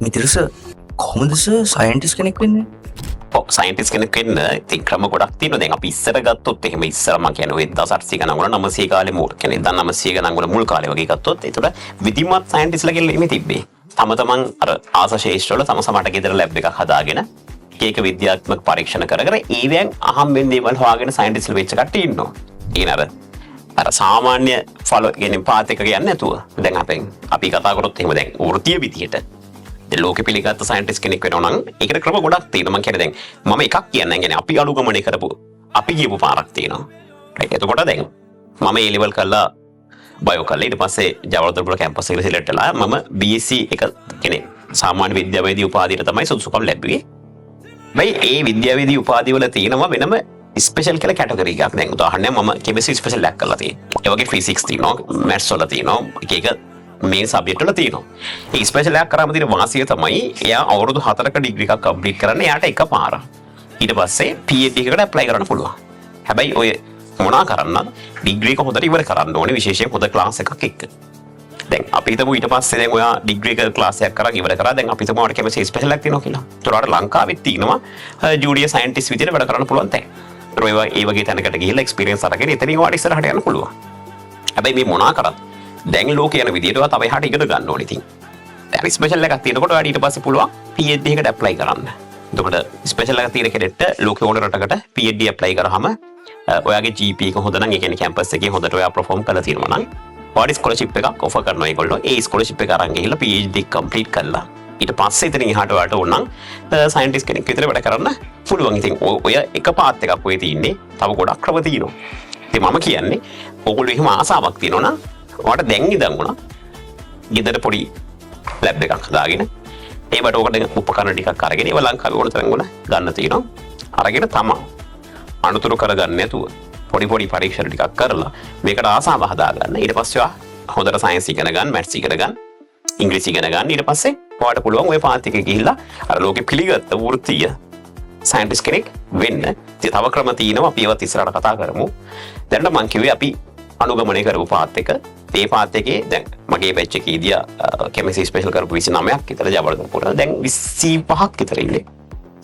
මිතිරස කොහොමද සයින්ටිස් කෙනෙක් වෙන්නේ? සයින්ටිස් කෙනෙක් වෙන්න ඉතින් ක්‍රම ගොඩක් තියෙනවා. දැන් අපි ඉස්සර ගත්තොත් එහෙම ඉස්සර මම කියන්නේ ඔය 1800 ගණන් වල 900 කාලේ මුල් කියන්නේ 1900 ගණන් වල මුල් කාලේ වගේ ගත්තොත් ඒතර විධිමත් සයින්ටිස්ලා කියලා ඉමේ තිබ්බේ. තමන් අර ආස ශේෂ්ත්‍රවල තම සමට ගෙදර ලැබ් එකක් හදාගෙන ඒක විද්‍යාත්මක පරීක්ෂණ කර කර ඒවෙන් අහම්බෙන් දේවල් හොයාගෙන සයින්ටිස්ලා වෙච්ච කට්ටිය ඉන්නවා. ඊනර අර සාමාන්‍ය ෆලෝ කියන්නේ පාත් එක කියන්නේ නැතුව දැන් අපි කතා කරොත් එහෙම දැන් වෘත්තීය විදියට ලෝකෙ පිළිගත්ත සයින්ටිස් කෙනෙක් වෙනවා නම් ඒකට ක්‍රම ගොඩක් තියෙනවා. මම කියන්නේ දැන් මම එකක් කියන්නේ කියන්නේ අපි අනුගමනය කරපු අපි කියපු පාරක් තියෙනවා. රයිට්. එතකොට දැන් මම ඒ ලෙවල් කළා බයෝ කළා. ඊට පස්සේ ජවහර්ලාල් කැම්පස් එකට සිලෙක්ට් වෙලා මම BSc එක කියන්නේ සාමාන්‍ය විද්‍යාවේදී උපාධියට තමයි සුදුසුකම් ලැබුවේ. මේ ඒ විද්‍යාවේදී උපාධිය වල තියෙනවා වෙනම ස්පෙෂල් කියලා කැටගරි එකක්. දැන් උදාහරණයක් මම කෙමිස්ට්‍රි ස්පෙෂල් ලැබ් කරලා තියෙනවා. ඒ වගේ ෆිසික්ස් තියෙනවා, මැත්ස් වල තියෙනවා. එක මේන් සබ්ජෙක්ට් වල තියෙනවා. ඒ ස්පෙෂල් එකක් කරාම තියෙන වාසිය තමයි එයා අවුරුදු 4ක ඩිග්‍රී එකක් කම්ප්ලීට් කරන්න එයාට එකපාර. ඊට පස්සේ PhD එකකට ඇප්ලයි කරන්න පුළුවන්. හැබැයි ඔය මොනා කරන්නද ඩිග්‍රී එක හොඳට ඉවර කරන්න ඕනේ විශේෂයෙන් හොඳ ක්ලාස් එකක් එක්ක. දැන් අපි හිතමු ඊට පස්සේ දැන් ඔයා ඩිග්‍රී එක ක්ලාස් එකක් කරන් ඉවර කරා. දැන් අපි හිතමු ඔයාලට කෙමිස්ට්‍රි ස්පෙෂල් එකක් තියෙනවා කියලා. ඒතකොට ලංකාවෙත් තියෙනවා ජූනියර් සයන්ටිස්ට් විදිහට වැඩ කරන්න පුළුවන් තැන්. ඒ වගේ තැනකට ගිහිල්ලා එක්ස්පීරියන්ස් අරගෙන එතනින් ඔයාලට ඉස්සරහට යන්න පුළුවන්. හැබැයි මේ මොනා කරත් දැන් ලෝකේ යන විදිහට තව එහාට ඉගෙන ගන්න ඕනේ ඉතින්. දැන් ස්පෙෂල් එකක් තියෙනකොට ඔයාලට ඊට පස්සේ පුළුවන් PhD එකකට ඇප්ලයි කරන්න. එතකොට ස්පෙෂල් එකක් තියෙන කෙනෙක්ට ලෝකේ ඕන රටකට PhD ඇප්ලයි කරාම ඔයාගේ GPA එක හොඳ නම් ඒ කියන්නේ කැම්පස් එකේ හොඳට ඔයා perform කරලා තියෙනවා නම් ඔයාලට ස්කෝලර්ෂිප් එකක් ඔෆර් කරනවා ඒගොල්ලෝ. ඒ ස්කෝලර්ෂිප් එක අරන් ගිහිල්ලා PhD එක කම්ප්ලීට් කරලා ඊට පස්සේ ඉතින් එහාට ඔයාලට ඕන නම් සයන්ටිස්ට් කෙනෙක් විතර වැඩ කරන්න පුළුවන්. ඉතින් ඔය එක පාත් එකක් ඔය තියෙන්නේ. තව ගොඩක් ක්‍රම තියෙනවා. ඉතින් මම කියන්නේ ඕගොල්ලෝ එහෙම ආසාවක් තියෙනවා නම් ඔයාලට දැන් ඉඳන් උනා ගෙදර පොඩි ලැබ් එකක් හදාගෙන ඒවට ඔකට උපකරණ ටිකක් අරගෙන ඒව ලංකාවේ ඕන තරම් වල ගන්න තියෙනවා. අරගෙන තමයි අනුතුරු කරගන්න නැතුව පොඩි පරීක්ෂණ ටිකක් කරලා මේකට ආසාව හදාගන්න. ඊට පස්සේ හොඳට සයන්ස් ඉගෙන ගන්න, මැත්ස් ඉගෙන ගන්න, ඉංග්‍රීසි ඉගෙන ගන්න. ඊට පස්සේ ඔයාලට පුළුවන් ওই පාත් එකේ ගිහිල්ලා අර ලෝකෙ පිළිගත්ත වෘත්තීය සයන්ටිස්ට් කෙනෙක් වෙන්න. ඉතින් තව ක්‍රම තියෙනවා අපි ඒවත් ඉස්සරහට කතා කරමු. දැන් මම කිව්වේ අපි අනුගමනය කරපු පාත් එක. ඒ පාත් එකේ දැන් මගේ බැච් එකේදී කෙමිස්ට්‍රි ස්පෙෂල් කරපු 29ක් විතර ජවර්ධන පුරා දැන් 25ක් විතර ඉන්නේ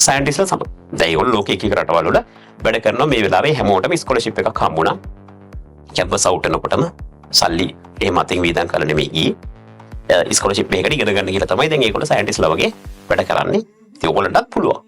සයන්ටිස්ට්ලා සමග. දැන් ඒගොල්ලෝ ලෝකේ එක රටවල් වල වැඩ කරනවා. මේ වෙලාවේ හැමෝටම ස්කෝලර්ෂිප් එකක් හම්බුණා. කැම්පස් අවුට් වෙනකොටම සල්ලි එහෙම අතින් වීදම් කරලා නෙමෙයි ගියේ. ස්කෝලර්ෂිප් එකකට ඉගෙන ගන්න කියලා තමයි දැන් ඒගොල්ලෝ සයන්ටිස්ට්ලා වගේ වැඩ කරන්නේ. ඉතින් ඕගොල්ලන්ටත් පුළුවන්.